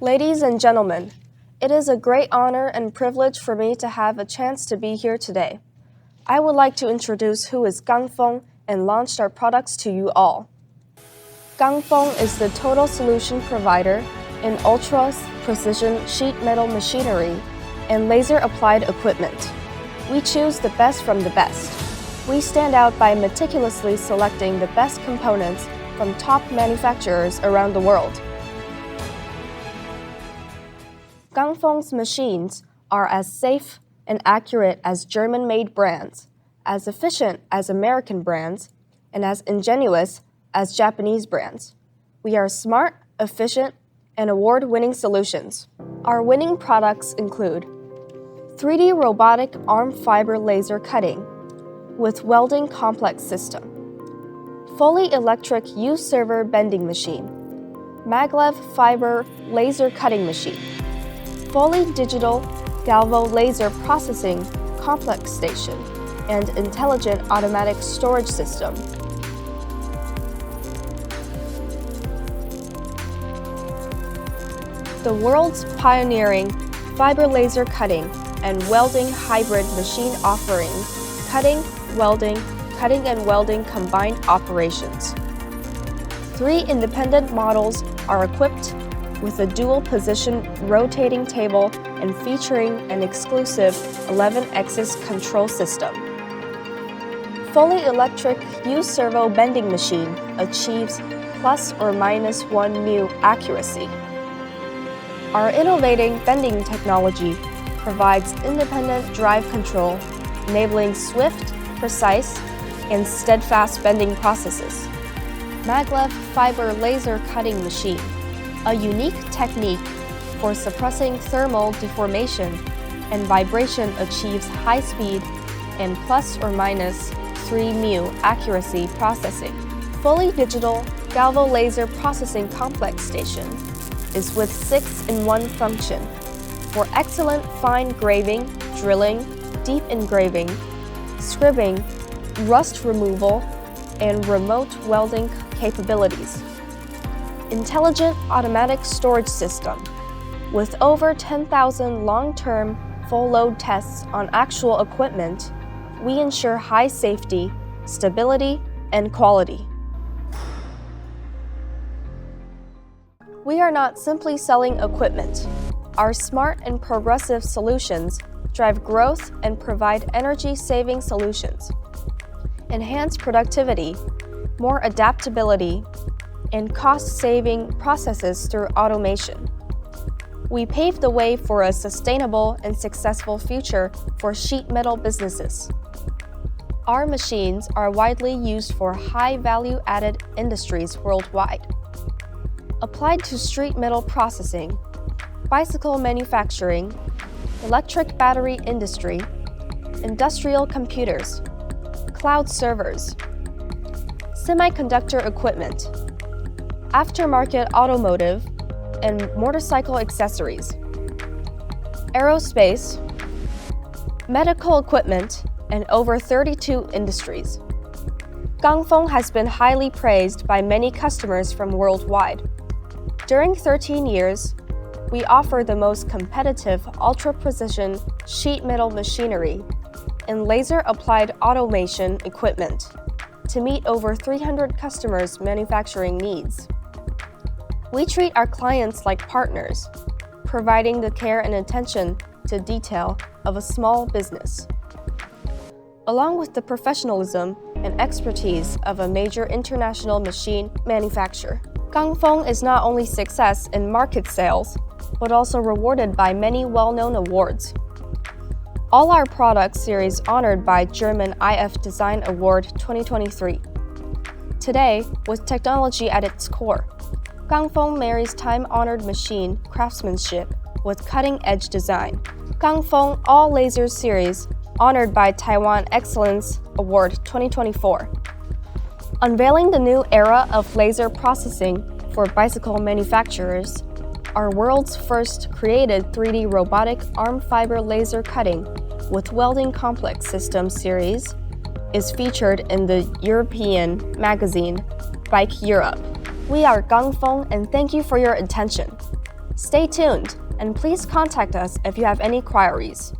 Ladies and gentlemen, it is a great honor and privilege for me to have a chance to be here today. I would like to introduce who is KANFON and launch our products to you all. KANFON is the total solution provider in ultra-precision sheet metal machinery and laser-applied equipment. We choose the best from the best. We stand out by meticulously selecting the best components from top manufacturers around the world. KANFON's machines are as safe and accurate as German-made brands, as efficient as American brands, and as ingenious as Japanese brands. We are smart, efficient, and award-winning solutions. Our winning products include 3D robotic arm fiber laser cutting with welding complex system, fully electric U-server bending machine, maglev fiber laser cutting machine, fully digital galvo laser processing complex station, and intelligent automatic storage system. The world's pioneering fiber laser cutting and welding hybrid machine offering cutting and welding combined operations. 3 independent models are equipped with a dual-position rotating table and featuring an exclusive 11-axis control system. Fully electric U-servo bending machine achieves plus or minus 1 μ accuracy. Our innovating bending technology provides independent drive control, enabling swift, precise, and steadfast bending processes. Maglev fiber laser cutting machine, a unique technique for suppressing thermal deformation and vibration, achieves high speed and plus or minus 3 μ accuracy processing. Fully digital galvo laser processing complex station is with 6-in-1 function for excellent fine graving, drilling, deep engraving, scribing, rust removal, and remote welding capabilities. Intelligent automatic storage system. With over 10,000 long-term full load tests on actual equipment, we ensure high safety, stability, and quality. We are not simply selling equipment. Our smart and progressive solutions drive growth and provide energy-saving solutions, enhance productivity, more adaptability, and cost-saving processes through automation. We pave the way for a sustainable and successful future for sheet metal businesses. Our machines are widely used for high value-added industries worldwide. Applied to street metal processing, bicycle manufacturing, electric battery industry, industrial computers, cloud servers, semiconductor equipment, aftermarket automotive, and motorcycle accessories, aerospace, medical equipment, and over 32 industries. KANFON has been highly praised by many customers from worldwide. During 13 years, we offer the most competitive ultra-precision sheet metal machinery and laser-applied automation equipment to meet over 300 customers' manufacturing needs. We treat our clients like partners, providing the care and attention to detail of a small business. Along with the professionalism and expertise of a major international machine manufacturer, KANFON is not only success in market sales, but also rewarded by many well-known awards. All our product series honored by German IF Design Award 2023. Today, with technology at its core, KANFON marries time-honored machine craftsmanship with cutting-edge design. KANFON All Laser Series, honored by Taiwan Excellence Award 2024. Unveiling the new era of laser processing for bicycle manufacturers, our world's first created 3D robotic arm fiber laser cutting with welding complex system series is featured in the European magazine Bike Europe. We are KANFON and thank you for your attention. Stay tuned, and please contact us if you have any queries.